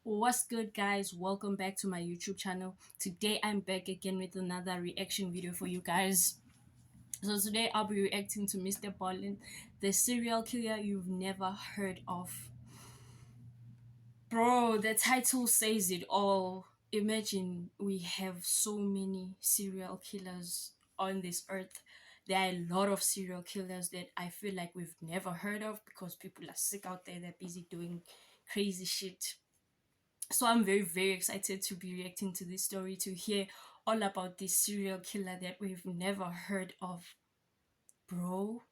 What's good, guys? Welcome back to my YouTube channel. Today I'm back again with another reaction video for you guys. So today I'll be reacting to Mrballen, the serial killer you've never heard of. Bro, the title says it all. Imagine we have so many serial killers on this earth. There are a lot of serial killers that I feel like we've never heard of because people are sick out there, they're busy doing crazy shit. So I'm very excited to be reacting to this story, to hear all about this serial killer that we've never heard of, bro.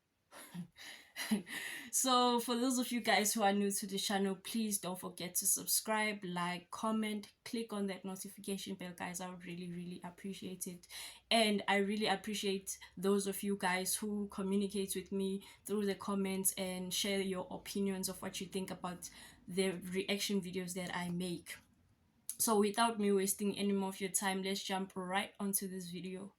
So for those of you guys who are new to the channel, please don't forget to subscribe, like, comment, click on that notification bell, guys. I would really appreciate it. And I really appreciate those of you guys who communicate with me through the comments and share your opinions of what you think about the reaction videos that I make. So without me wasting any more of your time, let's jump right onto this video.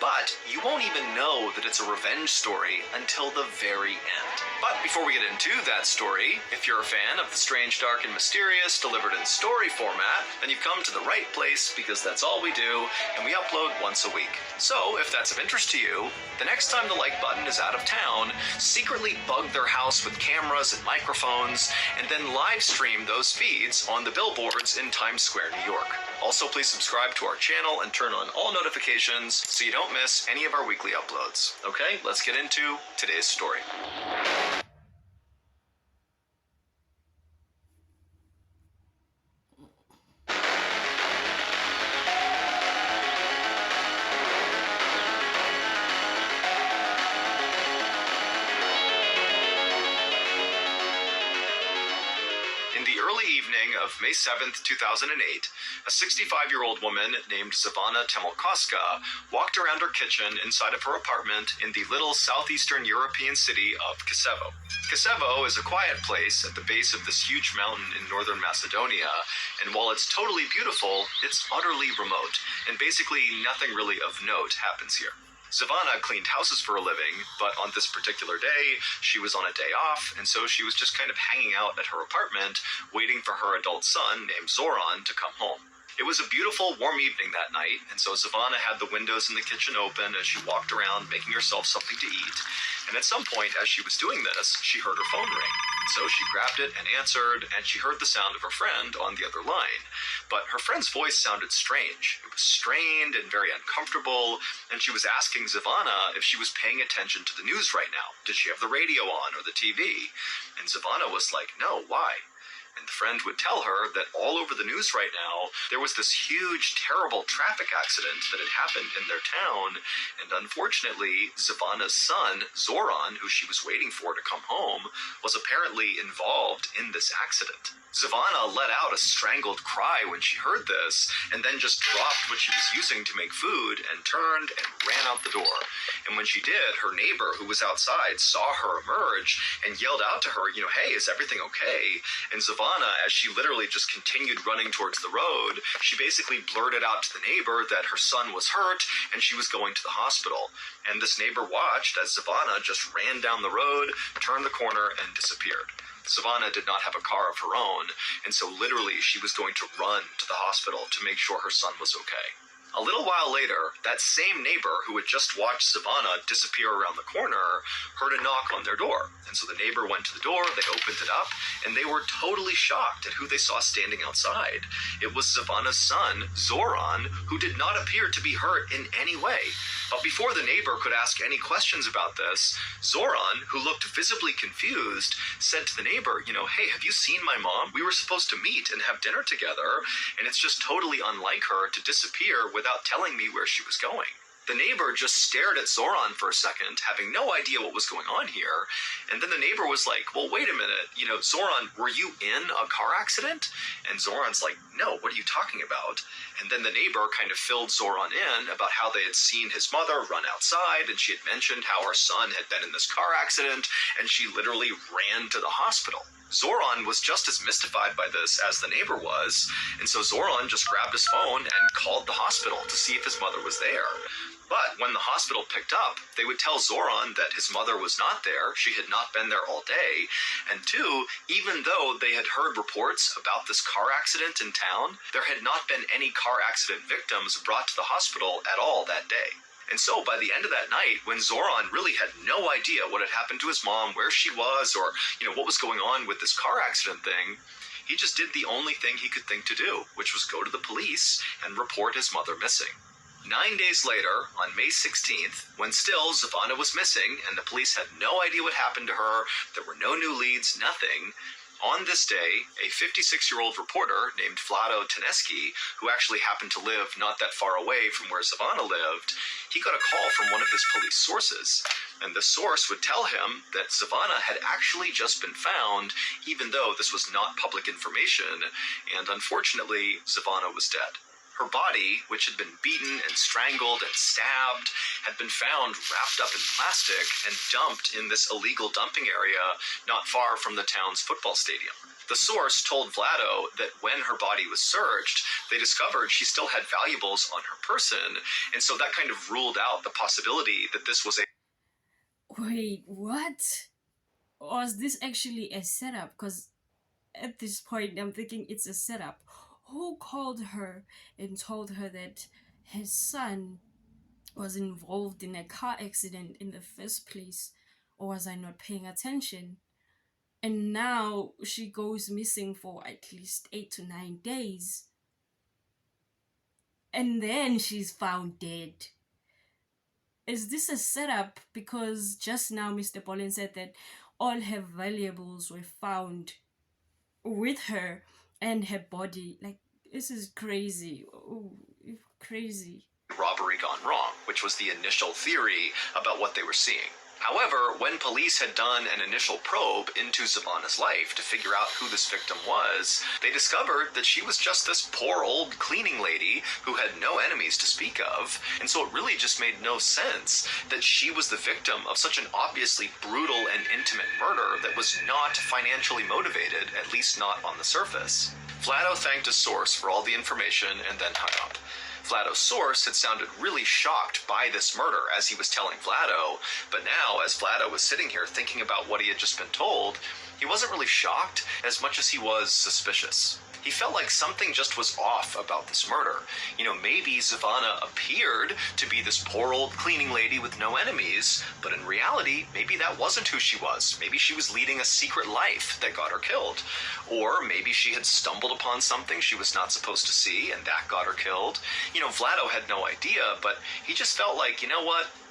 But you won't even know that it's a revenge story until the very end. But before we get into that story, if you're a fan of the strange, dark, and mysterious delivered in story format, then you've come to the right place because that's all we do, and we upload once a week. So if that's of interest to you, the next time the like button is out of town, secretly bug their house with cameras and microphones, and then live stream those feeds on the billboards in Times Square, New York. Also, please subscribe to our channel and turn on all notifications so you don't miss any of our weekly uploads. Okay, let's get into today's story. In the early evening of May 7th, 2008, a 65-year-old woman named Zivana Temolkoska walked around her kitchen inside of her apartment in the little southeastern European city of Kisevo. Kisevo is a quiet place at the base of this huge mountain in northern Macedonia, and while it's totally beautiful, it's utterly remote, and basically nothing really of note happens here. Zivana cleaned houses for a living, but on this particular day, she was on a day off, and so she was just kind of hanging out at her apartment, waiting for her adult son, named Zoran, to come home. It was a beautiful, warm evening that night, and so Zivana had the windows in the kitchen open as she walked around making herself something to eat, and at some point, as she was doing this, she heard her phone ring. So she grabbed it and answered, and she heard the sound of her friend on the other line. But her friend's voice sounded strange. It was strained and very uncomfortable, and she was asking Zivana if she was paying attention to the news right now. Did she have the radio on or the TV? And Zivana was like, no, why? And the friend would tell her that all over the news right now, there was this huge, terrible traffic accident that had happened in their town, and unfortunately, Zivana's son, Zoran, who she was waiting for to come home, was apparently involved in this accident. Zivana let out a strangled cry when she heard this, and then just dropped what she was using to make food and turned and ran out the door. And when she did, her neighbor, who was outside, saw her emerge and yelled out to her, hey, is everything okay? And Zivana, as she literally just continued running towards the road, she basically blurted out to the neighbor that her son was hurt and she was going to the hospital. And this neighbor watched as Zivana just ran down the road, turned the corner, and disappeared. Zivana did not have a car of her own, and so literally she was going to run to the hospital to make sure her son was okay. A little while later, that same neighbor who had just watched Zivana disappear around the corner heard a knock on their door. And so the neighbor went to the door, they opened it up, and they were totally shocked at who they saw standing outside. It was Zivana's son, Zoran, who did not appear to be hurt in any way. But before the neighbor could ask any questions about this, Zoran, who looked visibly confused, said to the neighbor, hey, have you seen my mom? We were supposed to meet and have dinner together, and it's just totally unlike her to disappear without telling me where she was going. The neighbor just stared at Zoran for a second, having no idea what was going on here, and then the neighbor was like, well, wait a minute, Zoran, were you in a car accident? And Zoran's like, no, what are you talking about? And then the neighbor kind of filled Zoran in about how they had seen his mother run outside, and she had mentioned how her son had been in this car accident, and she literally ran to the hospital. Zoran was just as mystified by this as the neighbor was, and so Zoran just grabbed his phone and called the hospital to see if his mother was there. But when the hospital picked up, they would tell Zoran that his mother was not there, she had not been there all day, and two, even though they had heard reports about this car accident in town, there had not been any car accident victims brought to the hospital at all that day. And so by the end of that night, when Zoran really had no idea what had happened to his mom, where she was, or, what was going on with this car accident thing, he just did the only thing he could think to do, which was go to the police and report his mother missing. 9 days later, on May 16th, when still Zavana was missing and the police had no idea what happened to her, there were no new leads, nothing, on this day, a 56-year-old reporter named Vlado Teneski, who actually happened to live not that far away from where Zavana lived, he got a call from one of his police sources. And the source would tell him that Zavana had actually just been found, even though this was not public information, and unfortunately, Zavana was dead. Her body, which had been beaten and strangled and stabbed, had been found wrapped up in plastic and dumped in this illegal dumping area not far from the town's football stadium. The source told Vlado that when her body was searched, they discovered she still had valuables on her person, and so that kind of ruled out the possibility that this was a... Wait, what? Was this actually a setup? Because at this point, I'm thinking it's a setup. Who called her and told her that his son was involved in a car accident in the first place? Or was I not paying attention? And now she goes missing for at least 8 to 9 days. And then she's found dead. Is this a setup? Because just now Mr. Mrballen said that all her valuables were found with her and her body. Like, this is crazy. Oh, crazy. Robbery gone wrong, which was the initial theory about what they were seeing. However, when police had done an initial probe into Zavana's life to figure out who this victim was, they discovered that she was just this poor old cleaning lady who had no enemies to speak of, and so it really just made no sense that she was the victim of such an obviously brutal and intimate murder that was not financially motivated, at least not on the surface. Vlado thanked his source for all the information and then hung up. Vlado's source had sounded really shocked by this murder as he was telling Vlado, but now, as Vlado was sitting here thinking about what he had just been told, he wasn't really shocked as much as he was suspicious. He felt like something just was off about this murder. Maybe Zavana appeared to be this poor old cleaning lady with no enemies, but in reality, maybe that wasn't who she was. Maybe she was leading a secret life that got her killed. Or maybe she had stumbled upon something she was not supposed to see, and that got her killed. Vlado had no idea, but he just felt like,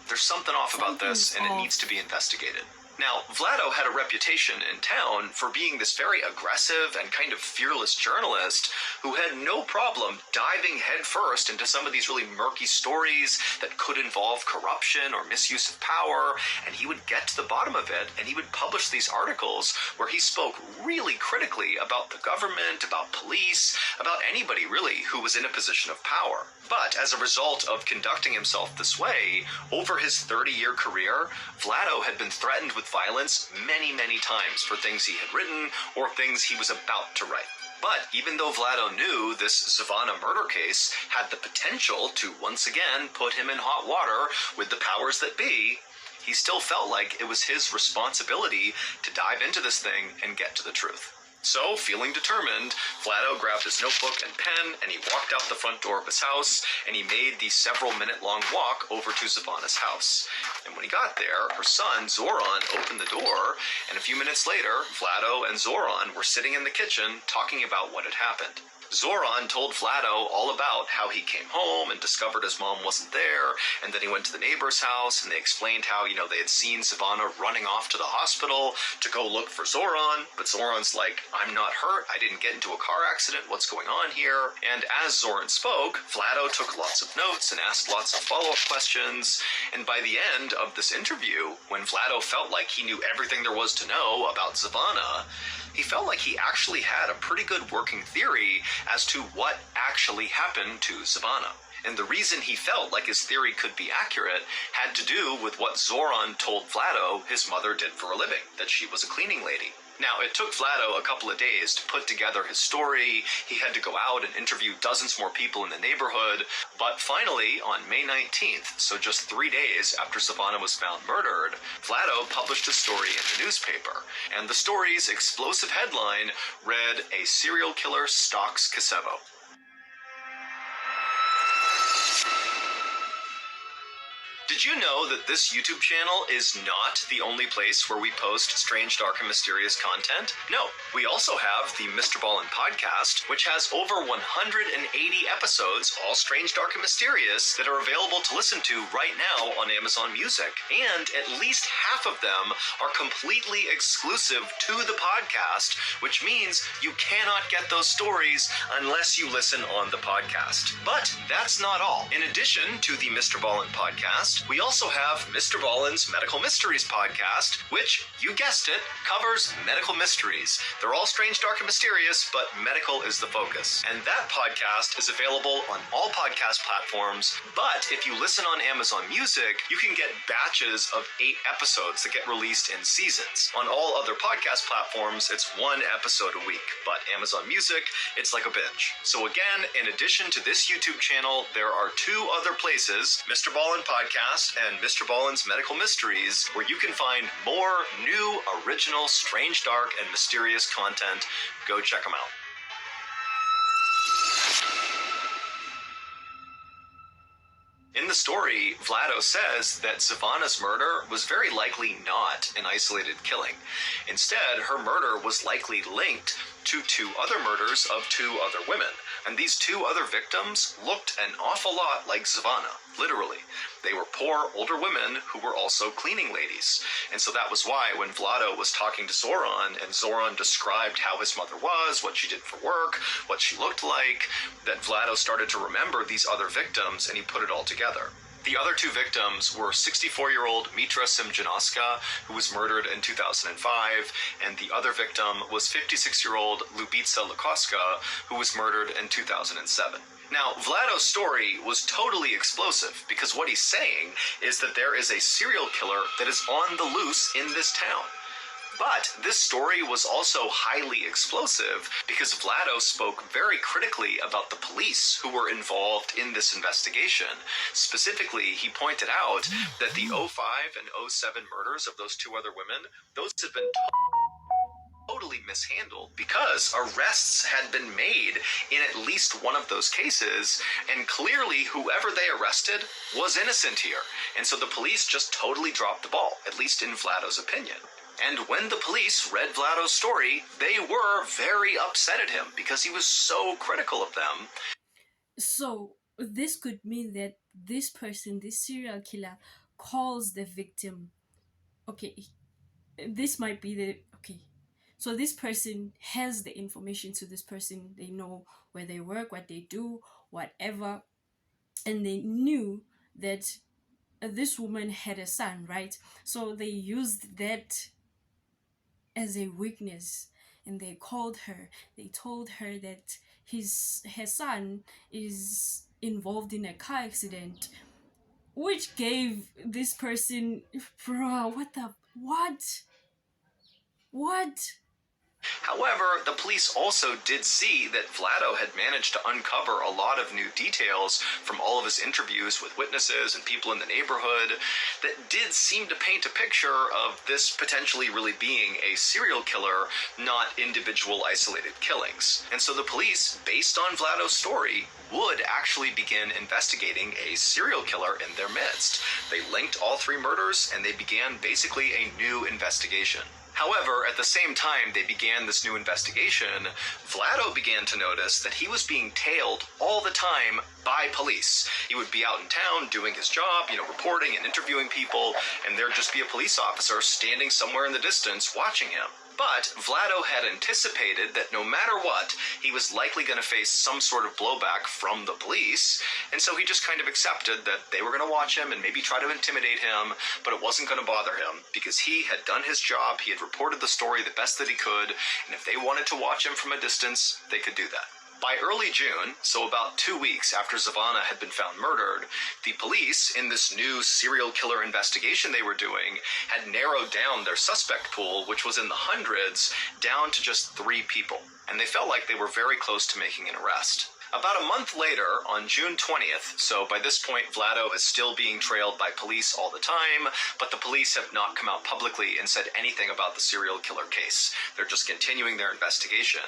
there's something off about this, and it needs to be investigated. Now, Vlado had a reputation in town for being this very aggressive and kind of fearless journalist who had no problem diving headfirst into some of these really murky stories that could involve corruption or misuse of power, and he would get to the bottom of it, and he would publish these articles where he spoke really critically about the government, about police, about anybody really who was in a position of power. But as a result of conducting himself this way, over his 30-year career, Vlado had been threatened with violence many, many times for things he had written or things he was about to write. But even though Vlado knew this Zavana murder case had the potential to once again put him in hot water with the powers that be, he still felt like it was his responsibility to dive into this thing and get to the truth. So, feeling determined, Vlado grabbed his notebook and pen, and he walked out the front door of his house, and he made the several-minute-long walk over to Zavana's house. And when he got there, her son, Zoran, opened the door, and a few minutes later, Vlado and Zoran were sitting in the kitchen talking about what had happened. Zoran told Vlado all about how he came home and discovered his mom wasn't there, and then he went to the neighbor's house, and they explained how, they had seen Zavana running off to the hospital to go look for Zoran, but Zoran's like, I'm not hurt, I didn't get into a car accident, what's going on here? And as Zoran spoke, Vlado took lots of notes and asked lots of follow-up questions, and by the end of this interview, when Vlado felt like he knew everything there was to know about Zavana, he felt like he actually had a pretty good working theory as to what actually happened to Zavana. And the reason he felt like his theory could be accurate had to do with what Zoran told Vlado his mother did for a living, that she was a cleaning lady. Now, it took Vlado a couple of days to put together his story. He had to go out and interview dozens more people in the neighborhood. But finally, on May 19th, so just 3 days after Savannah was found murdered, Vlado published a story in the newspaper. And the story's explosive headline read, "A Serial Killer Stalks Kosovo." Did you know that this YouTube channel is not the only place where we post strange, dark, and mysterious content? No, we also have the Mrballen podcast, which has over 180 episodes, all strange, dark, and mysterious, that are available to listen to right now on Amazon Music. And at least half of them are completely exclusive to the podcast, which means you cannot get those stories unless you listen on the podcast. But that's not all. In addition to the Mrballen podcast, we also have Mrballen's Medical Mysteries podcast, which, you guessed it, covers medical mysteries. They're all strange, dark, and mysterious, but medical is the focus. And that podcast is available on all podcast platforms, but if you listen on Amazon Music, you can get batches of 8 episodes that get released in seasons. On all other podcast platforms, it's 1 episode a week, but Amazon Music, it's like a binge. So again, in addition to this YouTube channel, there are 2 other places, Mrballen Podcast and Mrballen's Medical Mysteries, where you can find more new, original, strange, dark, and mysterious content. Go check them out. In the story, Vlado says that Savannah's murder was very likely not an isolated killing. Instead, her murder was likely linked to 2 other murders of 2 other women. And these 2 other victims looked an awful lot like Savannah, literally. They were poor, older women who were also cleaning ladies. And so that was why when Vlado was talking to Zoran, and Zoran described how his mother was, what she did for work, what she looked like, that Vlado started to remember these other victims, and he put it all together. The other 2 victims were 64-year-old Mitra Simjanoska, who was murdered in 2005, and the other victim was 56-year-old Lubitsa Lukoska, who was murdered in 2007. Now, Vlado's story was totally explosive because what he's saying is that there is a serial killer that is on the loose in this town. But this story was also highly explosive because Vlado spoke very critically about the police who were involved in this investigation. Specifically, he pointed out that the 05 and 07 murders of those 2 other women, those had been totally mishandled because arrests had been made in at least one of those cases, and clearly whoever they arrested was innocent here. And so the police just totally dropped the ball, at least in Vlado's opinion. And when the police read Vlado's story, they were very upset at him because he was so critical of them. So this could mean that this person, this serial killer, calls the victim. Okay, this might be the... Okay, so this person has the information to this person. They know where they work, what they do, whatever. And they knew that this woman had a son, right? So they used that as a weakness, and they called her. They told her that her son is involved in a car accident, which gave this person, bro, what? However, the police also did see that Vlado had managed to uncover a lot of new details from all of his interviews with witnesses and people in the neighborhood that did seem to paint a picture of this potentially really being a serial killer, not individual isolated killings. And so the police, based on Vlado's story, would actually begin investigating a serial killer in their midst. They linked all 3 murders, and they began basically a new investigation. However, at the same time they began this new investigation, Vlado began to notice that he was being tailed all the time by police. He would be out in town doing his job, reporting and interviewing people, and there'd just be a police officer standing somewhere in the distance watching him. But Vlado had anticipated that no matter what, he was likely going to face some sort of blowback from the police, and so he just kind of accepted that they were going to watch him and maybe try to intimidate him, but it wasn't going to bother him because he had done his job, he had reported the story the best that he could, and if they wanted to watch him from a distance, they could do that. By early June, so about 2 weeks after Zavana had been found murdered, the police, in this new serial killer investigation they were doing, had narrowed down their suspect pool, which was in the hundreds, down to just 3 people. And they felt like they were very close to making an arrest. About a month later, on June 20th, so by this point Vlado is still being trailed by police all the time, but the police have not come out publicly and said anything about the serial killer case. They're just continuing their investigation.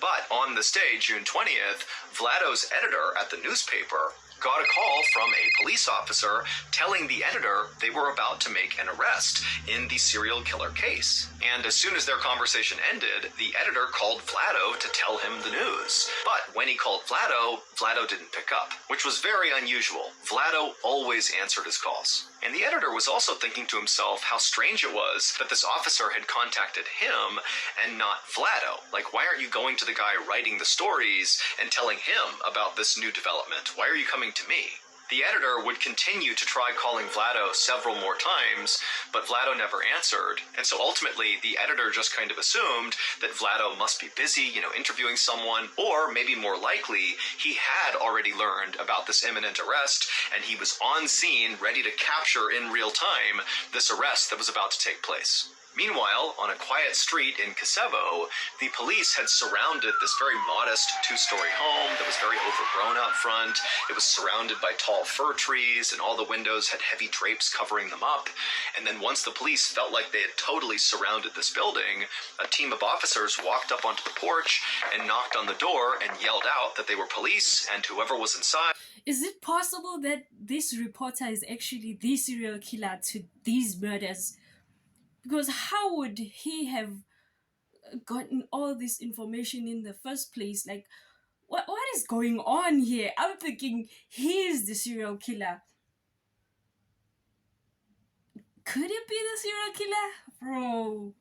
But on this day, June 20th, Vlado's editor at the newspaper got a call from a police officer telling the editor they were about to make an arrest in the serial killer case. And as soon as their conversation ended, the editor called Vlado to tell him the news. But when he called Vlado, Vlado didn't pick up, which was very unusual. Vlado always answered his calls. And the editor was also thinking to himself how strange it was that this officer had contacted him and not Vlado. Like, why aren't you going to the guy writing the stories and telling him about this new development? Why are you coming to me? The editor would continue to try calling Vlado several more times, but Vlado never answered. And so ultimately, the editor just kind of assumed that Vlado must be busy, interviewing someone, or maybe more likely, he had already learned about this imminent arrest, and he was on scene, ready to capture in real time this arrest that was about to take place. Meanwhile, on a quiet street in Kosovo, the police had surrounded this very modest 2-story home that was very overgrown out front. It was surrounded by tall fir trees, and all the windows had heavy drapes covering them up. And then once the police felt like they had totally surrounded this building, a team of officers walked up onto the porch and knocked on the door and yelled out that they were police, and whoever was inside. Is it possible that this reporter is actually the serial killer to these murders? Because how would he have gotten all this information in the first place? Like, what is going on here? I'm thinking he's the serial killer. Could it be the serial killer? Bro.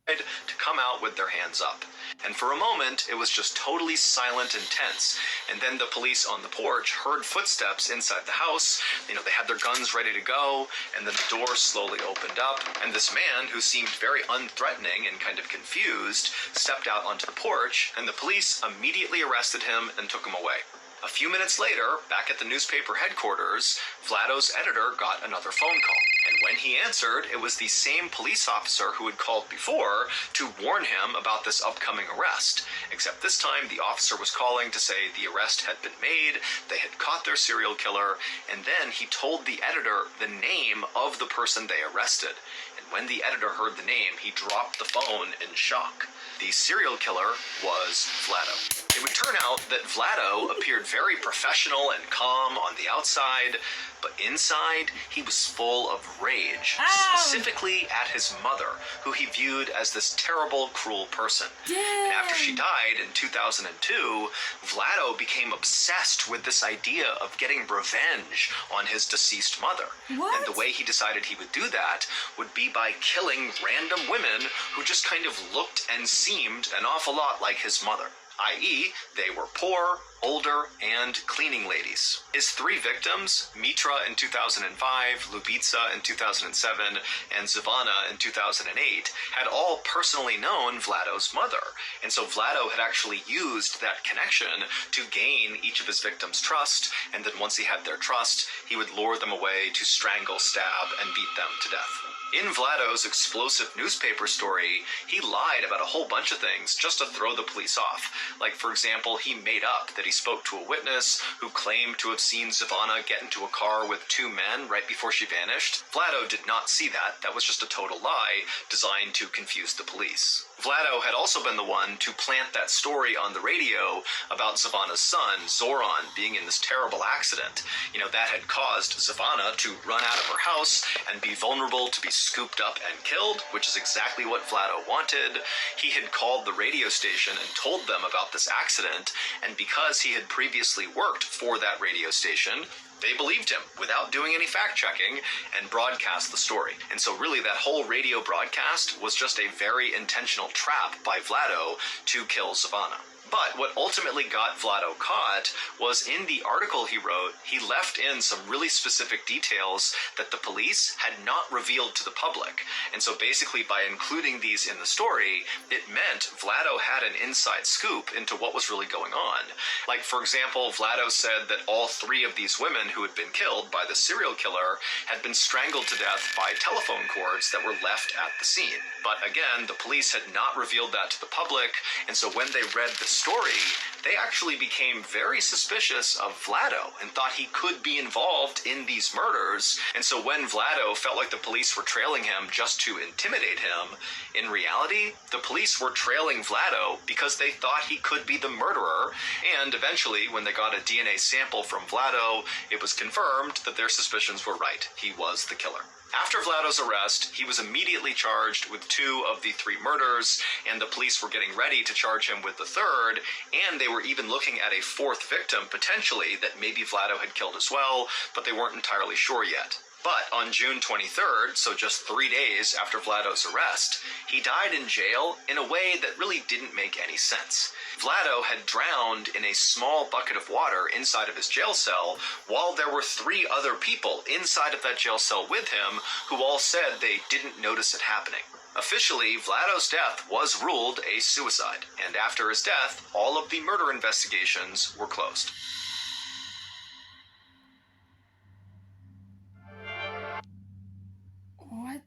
To come out with their hands up. And for a moment, it was just totally silent and tense. And then the police on the porch heard footsteps inside the house. They had their guns ready to go, and then the door slowly opened up, and this man, who seemed very unthreatening and kind of confused, stepped out onto the porch, and the police immediately arrested him and took him away. A few minutes later, back at the newspaper headquarters, Vlado's editor got another phone call. And when he answered, it was the same police officer who had called before to warn him about this upcoming arrest. Except this time, the officer was calling to say the arrest had been made, they had caught their serial killer, and then he told the editor the name of the person they arrested. And when the editor heard the name, he dropped the phone in shock. The serial killer was Vlado. It would turn out that Vlado appeared very professional and calm on the outside, but inside, he was full of rage, specifically at his mother, who he viewed as this terrible, cruel person. And after she died in 2002, Vlado became obsessed with this idea of getting revenge on his deceased mother. What? And the way he decided he would do that would be by killing random women who just kind of looked and seemed an awful lot like his mother. I.e., they were poor, older, and cleaning ladies. His 3 victims, Mitra in 2005, Lubitsa in 2007, and Zavana in 2008, had all personally known Vlado's mother. And so Vlado had actually used that connection to gain each of his victims' trust, and then once he had their trust, he would lure them away to strangle, stab, and beat them to death. In Vlado's explosive newspaper story, he lied about a whole bunch of things just to throw the police off. Like, for example, he made up that he spoke to a witness who claimed to have seen Zavana get into a car with 2 men right before she vanished. Vlado did not see that. That was just a total lie designed to confuse the police. Vlado had also been the one to plant that story on the radio about Zavana's son, Zoran, being in this terrible accident. That had caused Zavana to run out of her house and be vulnerable to be scooped up and killed, which is exactly what Vlado wanted. He had called the radio station and told them about this accident, and because he had previously worked for that radio station, they believed him without doing any fact-checking and broadcast the story. And so really that whole radio broadcast was just a very intentional trap by Vlado to kill Zavana. But what ultimately got Vlado caught was in the article he wrote, he left in some really specific details that the police had not revealed to the public. And so basically by including these in the story, it meant Vlado had an inside scoop into what was really going on. Like, for example, Vlado said that all three of these women who had been killed by the serial killer had been strangled to death by telephone cords that were left at the scene. But again, the police had not revealed that to the public, and so when they read the story, they actually became very suspicious of Vlado and thought he could be involved in these murders. And so when Vlado felt like the police were trailing him just to intimidate him, in reality, the police were trailing Vlado because they thought he could be the murderer. And eventually, when they got a DNA sample from Vlado, it was confirmed that their suspicions were right. He was the killer. After Vlado's arrest, he was immediately charged with 2 of the 3 murders, and the police were getting ready to charge him with the 3rd, and they were even looking at a 4th victim, potentially, that maybe Vlado had killed as well, but they weren't entirely sure yet. But on June 23rd, so just 3 days after Vlado's arrest, he died in jail in a way that really didn't make any sense. Vlado had drowned in a small bucket of water inside of his jail cell, while there were 3 other people inside of that jail cell with him who all said they didn't notice it happening. Officially, Vlado's death was ruled a suicide, and after his death, all of the murder investigations were closed. What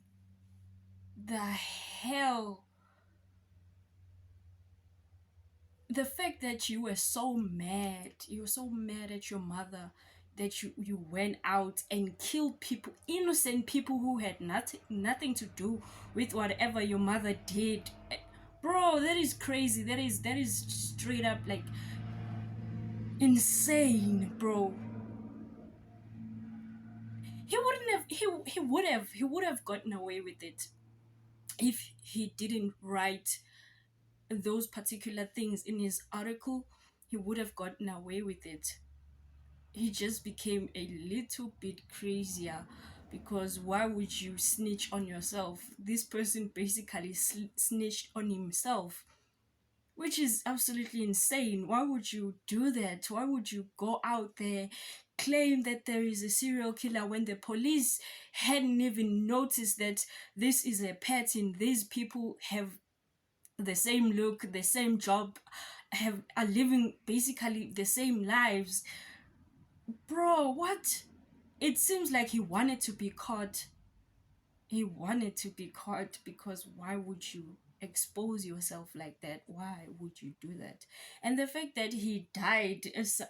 the hell? The fact that you were so mad, at your mother, that you went out and killed people, innocent people who had nothing to do with whatever your mother did. Bro, that is crazy. That is straight up like insane, bro. He would have gotten away with it if he didn't write those particular things in his article. He would have gotten away with it. He just became a little bit crazier, because why would you snitch on yourself? This person basically snitched on himself, which is absolutely insane. Why would you do that? Why would you go out there, claim that there is a serial killer when the police hadn't even noticed that this is a pattern? These people have the same look, the same job, are living basically the same lives. Bro, what? It seems like he wanted to be caught. He wanted to be caught, because why would you expose yourself like that? Why would you do that? And the fact that he died as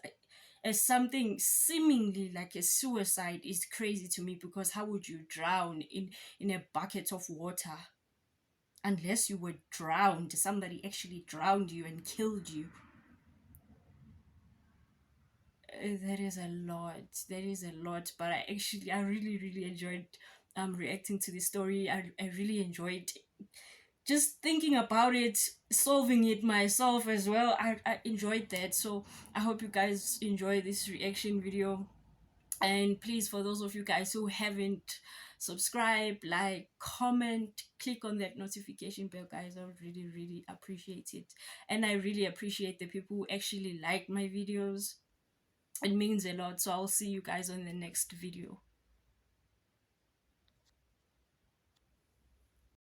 something seemingly like a suicide is crazy to me, because how would you drown in a bucket of water? Unless you were drowned, somebody actually drowned you and killed you. That is a lot. That is a lot. But I really enjoyed reacting to the story. I really enjoyed just thinking about it, solving it myself as well. I enjoyed that. So I hope you guys enjoy this reaction video. And please, for those of you guys who haven't subscribed, like, comment, click on that notification bell, guys. I would really appreciate it. And I really appreciate the people who actually like my videos. It means a lot. So I'll see you guys on the next video.